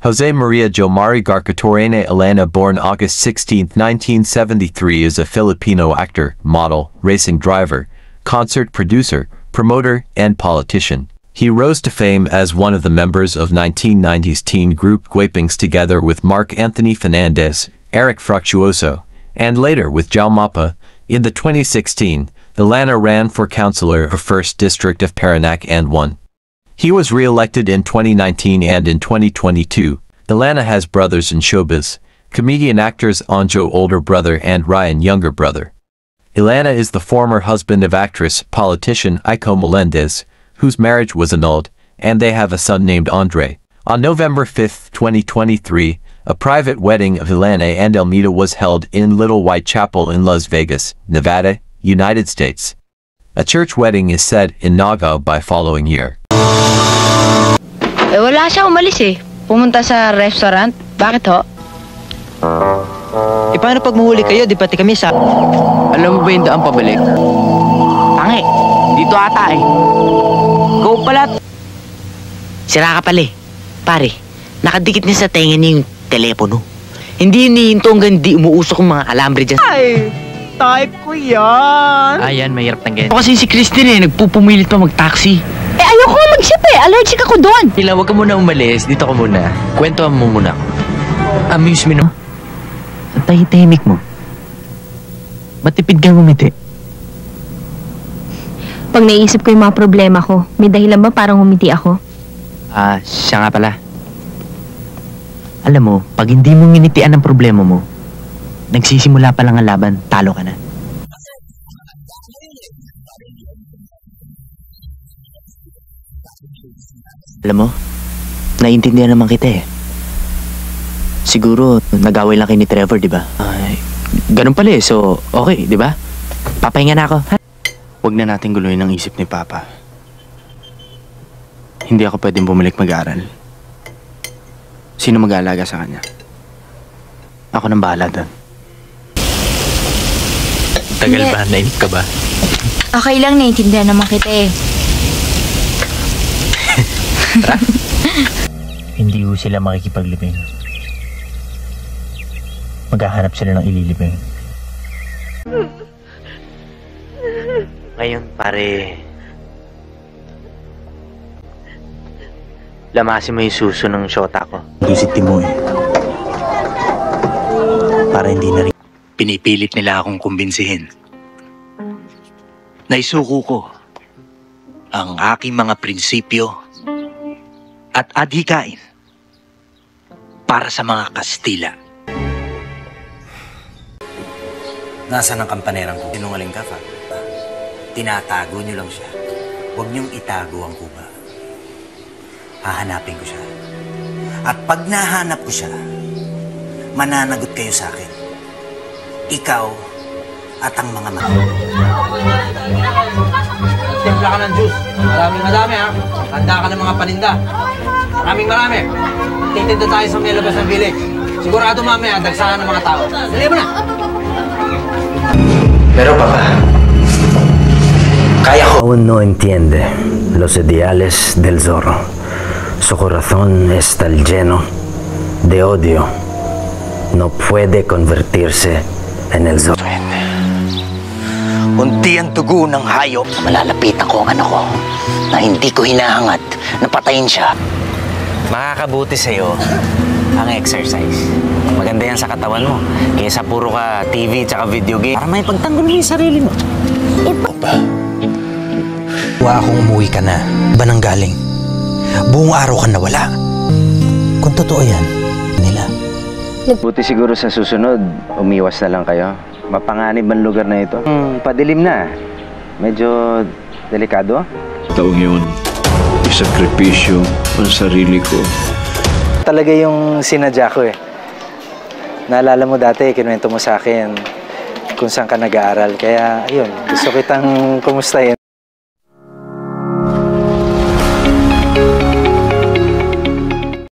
Jose Maria Jomari Garcatorena Elena, born August 16, 1973, is a Filipino actor, model, racing driver, concert producer, promoter, and politician. He rose to fame as one of the members of 1990s teen group Guapings together with Mark Anthony Fernandez, Eric Fructuoso, and later with Jao Mapa. In the 2016, Elena ran for councillor of 1st District of Parañaque and won. He was re-elected in 2019 and in 2022. Elena has brothers in showbiz, comedian actors Anjo older brother and Ryan younger brother. Elena is the former husband of actress, politician Aiko Melendez, whose marriage was annulled, and they have a son named Andre. On November 5, 2023, a private wedding of Elena and Elmita was held in Little White Chapel in Las Vegas, Nevada, United States. A church wedding is said in Nagao by following year. Wala siya, umalis eh. Pumunta sa restaurant. Bakit ho? Paano pag mahuli kayo, di pati kami sa... Alam mo ba yung daan pabalik? Tangi, dito ata eh. Go pala. Sira ka pala eh. Pare, nakadikit niya sa tenga niya yung telepono. Hindi hinihinto hanggang di umuusok ang mga alambre dyan. Ay, type ko yan. Ayan, mahirap ng ganyan. Kasi si Christine eh, nagpupumilit pa mag-taxi. Ayoko mag-ship eh. Allergic ako doon. Hila, huwag ka muna umalis. Dito ka muna. Kwentuhan mo muna. Amuse me, no? Ang tahimik mo. Matipid kang umiti. Pag naisip ko yung mga problema ko, may dahilan ba parang umiti ako? Siya nga pala. Alam mo, pag hindi mo nginitian ang problema mo, nagsisimula pa lang ang laban, talo ka na. Alam mo, naiintindihan naman kita eh. Siguro, nag-away lang kayo ni Trevor, di ba? Ay, ganun pala eh, so okay, di ba? Papahinga na ako. Huwag na natin guluhin ang isip ni Papa. Hindi ako pwedeng bumalik mag-aral. Sino mag-aalaga sa kanya? Ako nang bahala doon. Tagal ba? Nainip ka ba? Okay lang, naiintindihan naman kita eh. Hindi ko sila makikipaglibing. Maghahanap sila ng ililibing. Ngayon, pare, lamasin mo yung suso ng shota ko. Dusit mo eh. Para hindi na rin. Pinipilit nila akong kumbinsihin. Naisuko ko ang aking mga prinsipyo at adhikain para sa mga Kastila. Nasaan ang kampanerang ko? Sinungaling ka, Fa? Tinatago niyo lang siya. Huwag niyong itago ang kuba. Hahanapin ko siya. At pag nahanap ko siya, mananagot kayo sa akin. Ikaw at ang mga Timpla ka ng juice. Madami ha. Handa ka ng mga paninda. Marami. Titinda tayo sa may labas ng village. Sigurado mamaya, dagsahan ng mga tao. Dali mo na! Pero Papa, kaya ko. Aún no entiende los ideales del Zorro. Su corazón está lleno de odio. No puede convertirse en el Zorro. Unti ang tugo ng hayop. Malalapitan ko ang anak ko na hindi ko hinahangad na patayin siya. Makakabuti sa'yo ang exercise. Maganda yan sa katawan mo. Kaysa puro ka TV tsaka video game. Para may pagtanggol mo yung sarili mo. Papa, huwag akong umuwi ka na. Ba nang galing? Buong araw ka nawala. Kung totoo yan, nila. Buti siguro sa susunod, umiwas na lang kayo. Mapanganib ang lugar na ito. Padilim na. Medyo delikado. Taong yun, isakripisyo ang sarili ko. Talaga yung sinadya ko eh. Naalala mo dati, kinuwento mo sa akin kung saan ka nag-aaral. Kaya, ayun, gusto kitang kumustahin.